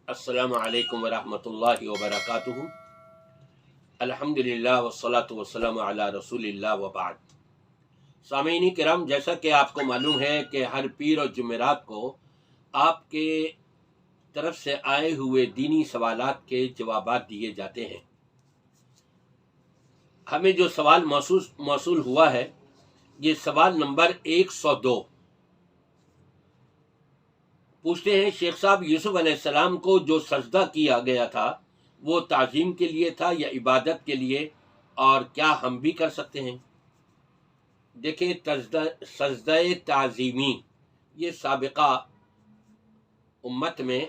अस्सलामु अलैकुम वरहमतुल्लाहि वबरकातुहू। अल्हम्दुलिल्लाह वस्सलातु वस्सलामु अला रसूलिल्लाह व बाद। सामीनी किराम, जैसा कि आपको मालूम है कि हर पीर और जुमेरात को आपके तरफ से आए हुए दीनी सवालात के जवाबात दिए जाते हैं। हमें जो सवाल मौसूल हुआ है, ये सवाल नंबर 102। पूछते हैं, शेख साहब, यूसुफ अलैहिस्सलाम को जो सजदा किया गया था वो ताज़ीम के लिए था या इबादत के लिए, और क्या हम भी कर सकते हैं? देखिए, सजदा ताज़ीमी ये साबिका उम्मत में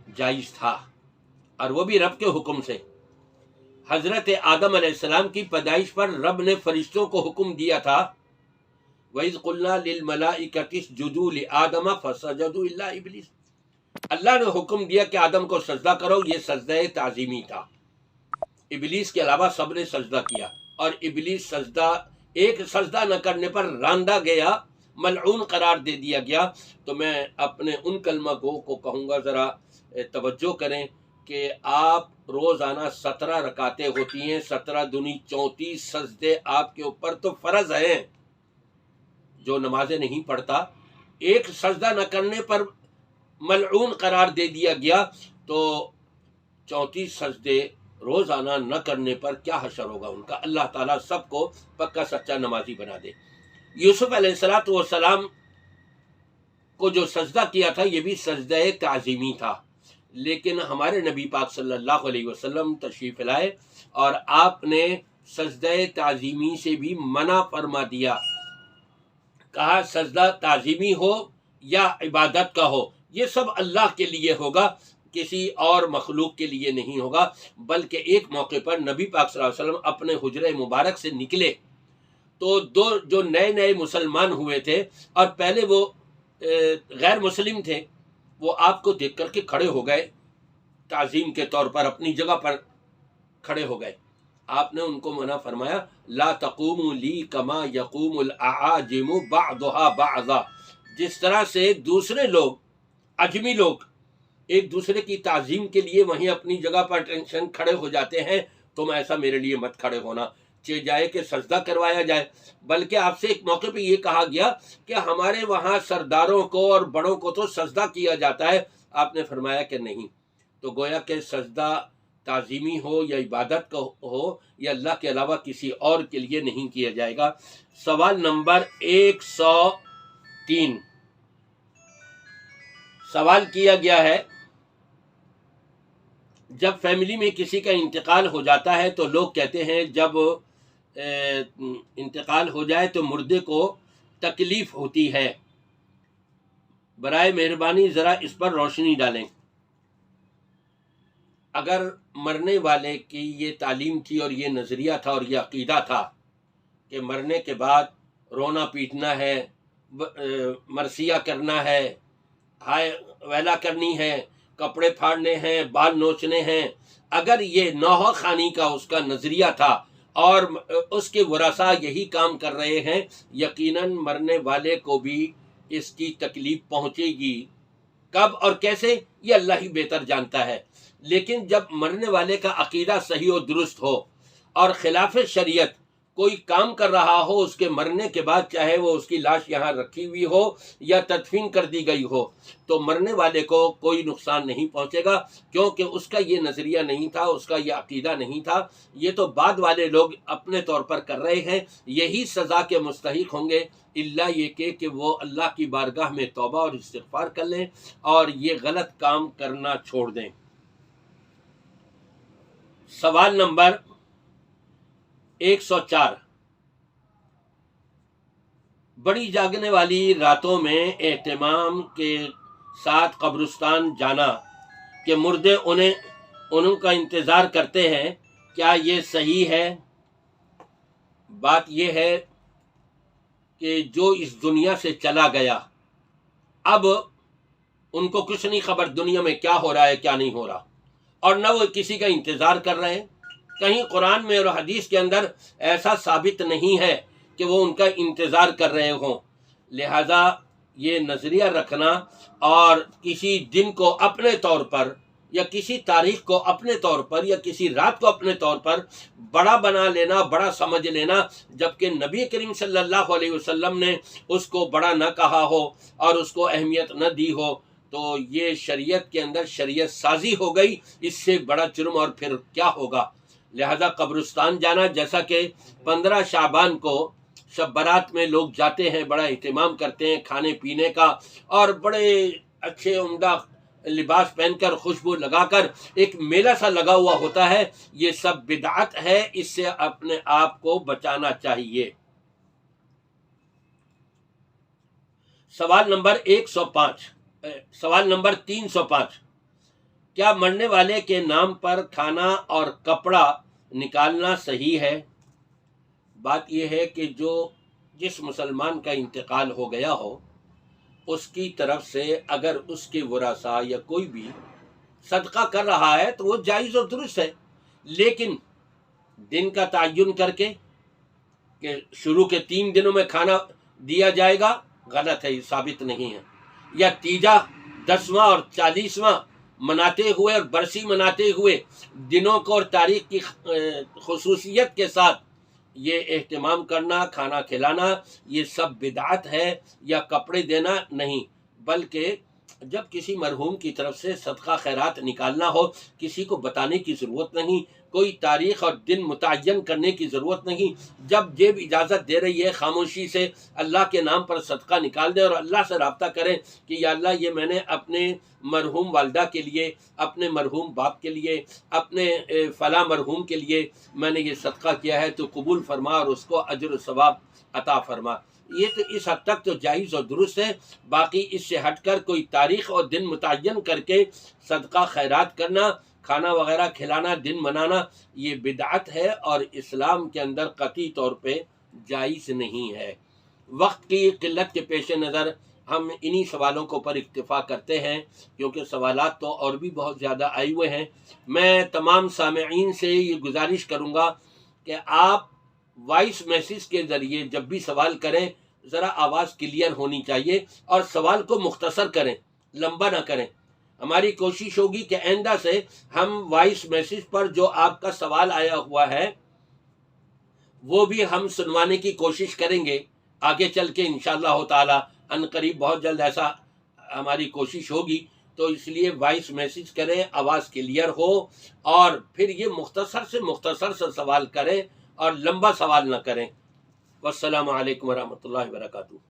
जायज़ था, और वो भी रब के हुक्म से। हज़रत आदम अलैहिस्सलाम की पैदाइश पर रब ने फरिश्तों को हुक्म दिया था, वइज़ क़ुल्ना लिल मलाइकति इसजुदू लिआदम फसजदू इल्ला इब्लीस। अल्लाह ने हुक्म दिया कि आदम को सजदा करो, ये सजदा ताज़ीमी था। इब्लीस के अलावा सब ने सजदा किया, और इब्लीस एक सजदा न करने पर रांदा गया, मलऊन करार दे दिया गया। तो मैं अपने उन कलमा गो को कहूँगा, ज़रा तवज्जो करें कि आप रोज़ाना 17 रकातें होती हैं, 17 दूनी 34 सजदे आपके ऊपर तो फ़र्ज हैं। जो नमाजें नहीं पढ़ता, एक सजदा न करने पर मलऊन करार दे दिया गया, तो 34 सजदे रोज़ाना न करने पर क्या हशर होगा उनका। अल्लाह ताला सबको पक्का सच्चा नमाजी बना दे। यूसुफ अलैहिस्सलातु वस्सलाम को जो सजदा किया था, ये भी सजदा ताज़ीमी था, लेकिन हमारे नबी पाक सल्लल्लाहु अलैहि वसल्लम तशरीफ़ लाए और आपने सजदा ताज़ीमी से भी मना फरमा दिया। कहा, सजदा ताज़ीमी हो या इबादत का हो, ये सब अल्लाह के लिए होगा, किसी और मखलूक के लिए नहीं होगा। बल्कि एक मौके पर नबी पाक सल्लल्लाहु अलैहि वसल्लम अपने हुजरे मुबारक से निकले, तो दो जो नए नए मुसलमान हुए थे और पहले वो गैर मुस्लिम थे, वो आपको देख करके खड़े हो गए, ताज़ीम के तौर पर अपनी जगह पर खड़े हो गए। आपने उनको मना फरमाया, ला तक़ूमु ली कमा यक़ूमुल आजिमु बअदुहा बअज़ा। जिस तरह से दूसरे लोग, अजमी लोग, एक दूसरे की ताज़ीम के लिए वहीं अपनी जगह पर टेंशन खड़े हो जाते हैं, तुम ऐसा मेरे लिए मत खड़े होना, चे जाए कि सजदा करवाया जाए। बल्कि आपसे एक मौके पे ये कहा गया कि हमारे वहाँ सरदारों को और बड़ों को तो सजदा किया जाता है, आपने फरमाया कि नहीं। तो गोया कि सजदा ताज़ीमी हो या इबादत का हो, या अल्लाह के अलावा किसी और के लिए नहीं किया जाएगा। सवाल नंबर 103 सवाल किया गया है, जब फैमिली में किसी का इंतकाल हो जाता है तो लोग कहते हैं जब इंतकाल हो जाए तो मुर्दे को तकलीफ होती है। बराए मेहरबानी ज़रा इस पर रोशनी डालें। अगर मरने वाले की ये तालीम थी और ये नज़रिया था और ये अक़ीदा था कि मरने के बाद रोना पीटना है, मरसिया करना है, हाय वैला करनी है, कपड़े फाड़ने हैं, बाल नोचने हैं, अगर ये नौह खानी का उसका नज़रिया था और उसके वरसा यही काम कर रहे हैं, यकीनन मरने वाले को भी इसकी तकलीफ़ पहुँचेगी। कब और कैसे, ये अल्लाह ही बेहतर जानता है। लेकिन जब मरने वाले का अक़ीदा सही और दुरुस्त हो और खिलाफ शरीयत कोई काम कर रहा हो, उसके मरने के बाद चाहे वो उसकी लाश यहाँ रखी हुई हो या तदफीन कर दी गई हो, तो मरने वाले को कोई नुकसान नहीं पहुँचेगा, क्योंकि उसका ये नज़रिया नहीं था, उसका ये अक़ीदा नहीं था। ये तो बाद वाले लोग अपने तौर पर कर रहे हैं, यही सज़ा के मुस्तहिक होंगे, इल्ला ये कि वो अल्लाह की बारगाह में तौबा और इस्तिग़फ़ार कर लें और ये गलत काम करना छोड़ दें। सवाल नंबर 104 बड़ी जागने वाली रातों में एहतमाम के साथ कब्रिस्तान जाना कि मुर्दे उनका इंतज़ार करते हैं, क्या ये सही है? बात यह है कि जो इस दुनिया से चला गया, अब उनको कुछ नहीं खबर दुनिया में क्या हो रहा है क्या नहीं हो रहा, और न वो किसी का इंतज़ार कर रहे हैं। कहीं कुरान में और हदीस के अंदर ऐसा साबित नहीं है कि वो उनका इंतज़ार कर रहे हों। लिहाजा یہ نظریہ رکھنا اور کسی دن کو اپنے طور پر یا کسی تاریخ کو اپنے طور پر یا کسی رات کو اپنے طور پر بڑا بنا لینا، بڑا سمجھ لینا، جبکہ نبی کریم صلی اللہ علیہ وسلم نے اس کو بڑا نہ کہا ہو اور اس کو اہمیت نہ دی ہو، تو یہ شریعت کے اندر شریعت سازی ہو گئی، اس سے بڑا جرم اور پھر کیا ہوگا۔ لہذا قبرستان جانا، جیسا کہ 15 شعبان کو شب برات میں لوگ جاتے ہیں، بڑا اہتمام کرتے ہیں کھانے پینے کا، اور بڑے اچھے عمدہ لباس پہن کر، خوشبو لگا کر ایک میلہ سا لگا ہوا ہوتا ہے، یہ سب بدعت ہے، اس سے اپنے آپ کو بچانا چاہیے۔ سوال نمبر 105، سوال نمبر 305، کیا مرنے والے کے نام پر کھانا اور کپڑا نکالنا صحیح ہے؟ بات یہ ہے کہ جس مسلمان کا انتقال ہو گیا ہو، اس کی طرف سے اگر اس کے ورثاء یا کوئی بھی صدقہ کر رہا ہے تو وہ جائز و درست ہے، لیکن دن کا تعین کر کے کہ شروع کے 3 دنوں میں کھانا دیا جائے گا، غلط ہے، یہ ثابت نہیں ہے۔ یا تیجا، 10واں اور 40واں مناتے ہوئے اور برسی مناتے ہوئے دنوں کو اور تاریخ کی خصوصیت کے ساتھ یہ اہتمام کرنا، کھانا کھلانا، یہ سب بدعت ہے، یا کپڑے دینا نہیں، بلکہ جب کسی مرحوم کی طرف سے صدقہ خیرات نکالنا ہو، کسی کو بتانے کی ضرورت نہیں، کوئی تاریخ اور دن متعین کرنے کی ضرورت نہیں، جب جیب اجازت دے رہی ہے خاموشی سے اللہ کے نام پر صدقہ نکال دیں اور اللہ سے رابطہ کریں کہ یا اللہ یہ میں نے اپنے مرحوم والدہ کے لیے، اپنے مرحوم باپ کے لیے، اپنے فلاں مرحوم کے لیے میں نے یہ صدقہ کیا ہے، تو قبول فرما اور اس کو اجر و ثواب عطا فرما۔ یہ تو اس حد تک تو جائز اور درست ہے، باقی اس سے ہٹ کر کوئی تاریخ اور دن متعین کر کے صدقہ خیرات کرنا، کھانا وغیرہ کھلانا، دن منانا، یہ بدعت ہے اور اسلام کے اندر قطعی طور پہ جائز نہیں ہے۔ وقت کی قلت کے پیش نظر ہم انہی سوالوں کو پر اکتفا کرتے ہیں، کیونکہ سوالات تو اور بھی بہت زیادہ آئے ہوئے ہیں۔ میں تمام سامعین سے یہ گزارش کروں گا کہ آپ وائس میسج کے ذریعے جب بھی سوال کریں، ذرا آواز کلیئر ہونی چاہیے اور سوال کو مختصر کریں، لمبا نہ کریں۔ ہماری کوشش ہوگی کہ آئندہ سے ہم وائس میسج پر جو آپ کا سوال آیا ہوا ہے وہ بھی ہم سنوانے کی کوشش کریں گے آگے چل کے انشاءاللہ تعالی، ان قریب بہت جلد ایسا ہماری کوشش ہوگی، تو اس لیے وائس میسج کریں، آواز کلیئر ہو، اور پھر یہ مختصر سے سوال کریں اور لمبا سوال نہ کریں۔ والسلام علیکم ورحمۃ اللہ وبرکاتہ۔